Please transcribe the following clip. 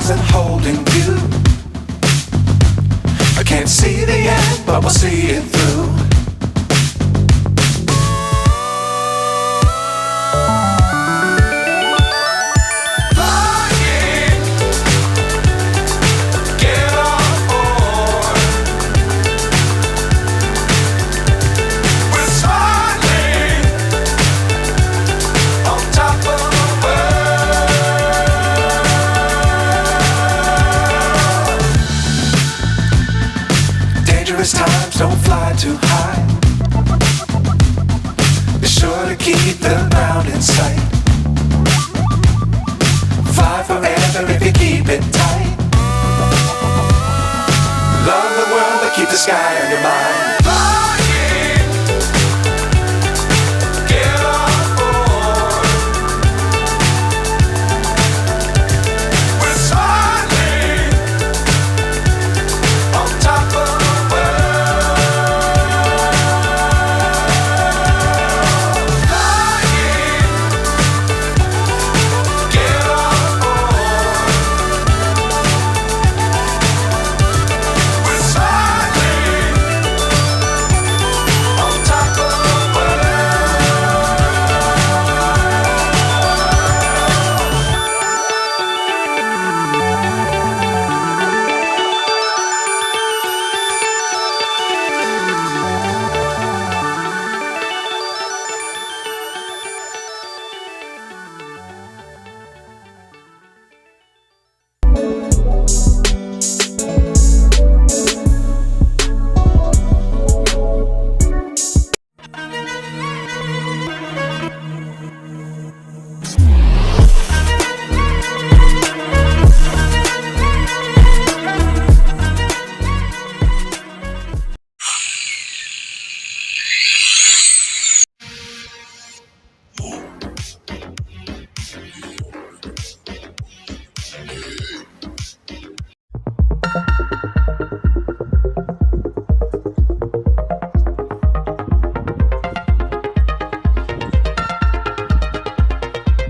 stars and holding you. I can't see the end, but we'll see it through. Times don't fly too high. Be sure to keep the ground in sight. Fly forever if you keep it tight. Love the world but keep the sky on your mind.